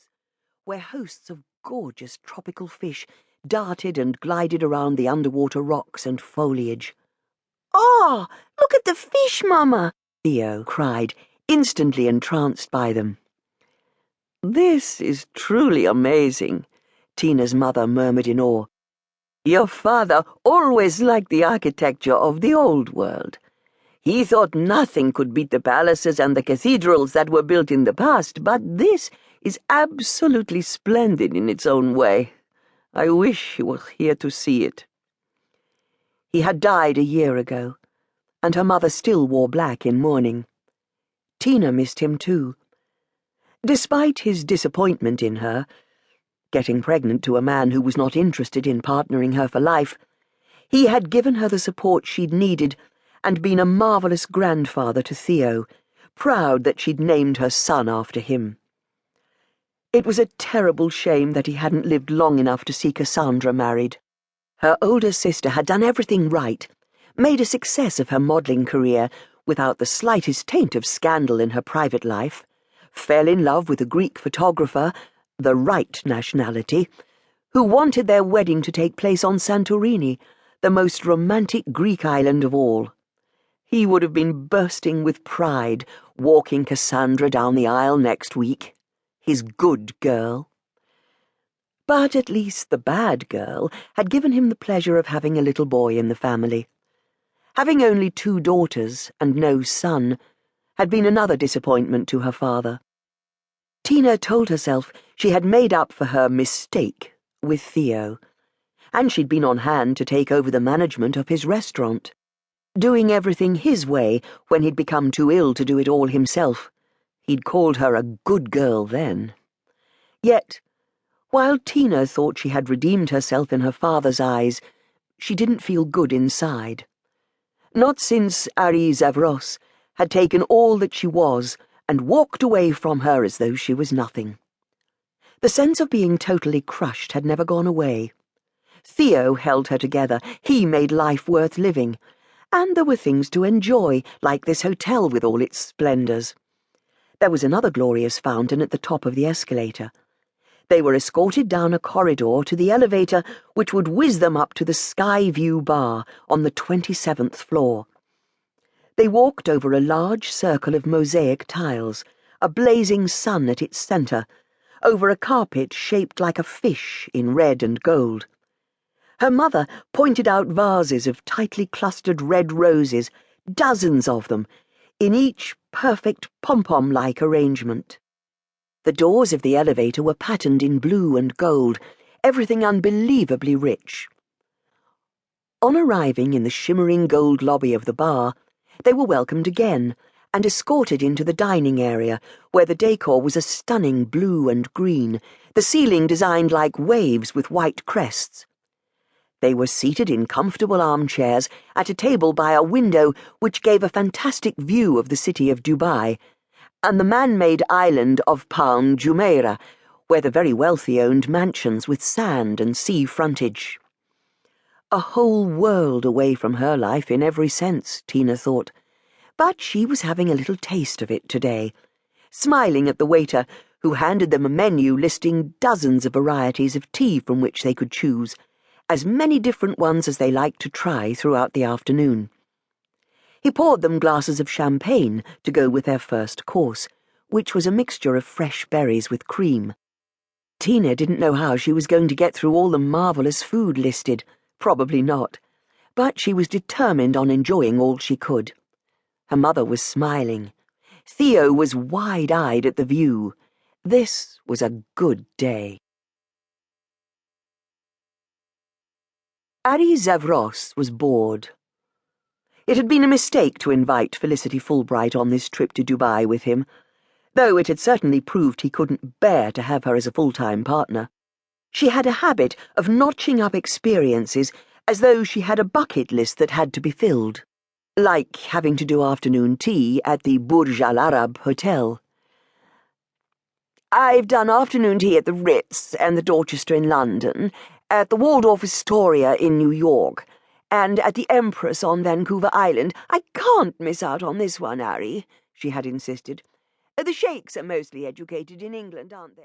aquariums, where hosts of gorgeous tropical fish darted and glided around the underwater rocks and foliage. "Oh, look at the fish, Mama!" Theo cried, instantly entranced by them. "This is truly amazing," Tina's mother murmured in awe. "Your father always liked the architecture of the old world. He thought nothing could beat the palaces and the cathedrals that were built in the past, but this is absolutely splendid in its own way. I wish he were here to see it." He had died a year ago, and her mother still wore black in mourning. Tina missed him too. Despite his disappointment in her, getting pregnant to a man who was not interested in partnering her for life, he had given her the support she'd needed and been a marvelous grandfather to Theo, proud that she'd named her son after him. It was a terrible shame that he hadn't lived long enough to see Cassandra married. Her older sister had done everything right, made a success of her modelling career without the slightest taint of scandal in her private life, fell in love with a Greek photographer, the right nationality, who wanted their wedding to take place on Santorini, the most romantic Greek island of all. He would have been bursting with pride walking Cassandra down the aisle next week, his good girl. But at least the bad girl had given him the pleasure of having a little boy in the family. Having only 2 daughters and no son had been another disappointment to her father. Tina told herself she had made up for her mistake with Theo, and she'd been on hand to take over the management of his restaurant, doing everything his way when he'd become too ill to do it all himself. He'd called her a good girl then. Yet, while Tina thought she had redeemed herself in her father's eyes, she didn't feel good inside. Not since Ari Zavros had taken all that she was and walked away from her as though she was nothing. The sense of being totally crushed had never gone away. Theo held her together, he made life worth living, and there were things to enjoy, like this hotel with all its splendours. There was another glorious fountain at the top of the escalator. They were escorted down a corridor to the elevator which would whiz them up to the Sky View bar on the 27th floor. They walked over a large circle of mosaic tiles, a blazing sun at its centre, over a carpet shaped like a fish in red and gold. Her mother pointed out vases of tightly clustered red roses, dozens of them, in each perfect pom-pom-like arrangement. The doors of the elevator were patterned in blue and gold, everything unbelievably rich. On arriving in the shimmering gold lobby of the bar, they were welcomed again and escorted into the dining area, where the decor was a stunning blue and green, the ceiling designed like waves with white crests. They were seated in comfortable armchairs at a table by a window which gave a fantastic view of the city of Dubai and the man-made island of Palm Jumeirah, where the very wealthy owned mansions with sand and sea frontage. A whole world away from her life in every sense, Tina thought, but she was having a little taste of it today, smiling at the waiter who handed them a menu listing dozens of varieties of tea from which they could choose, as many different ones as they liked to try throughout the afternoon. He poured them glasses of champagne to go with their first course, which was a mixture of fresh berries with cream. Tina didn't know how she was going to get through all the marvellous food listed, probably not, but she was determined on enjoying all she could. Her mother was smiling. Theo was wide-eyed at the view. This was a good day. Ari Zavros was bored. It had been a mistake to invite Felicity Fulbright on this trip to Dubai with him, though it had certainly proved he couldn't bear to have her as a full-time partner. She had a habit of notching up experiences as though she had a bucket list that had to be filled, like having to do afternoon tea at the Burj Al Arab Hotel. "I've done afternoon tea at the Ritz and the Dorchester in London, at the Waldorf Astoria in New York, and at the Empress on Vancouver Island. I can't miss out on this one, Ari," she had insisted. "The sheikhs are mostly educated in England, aren't they?"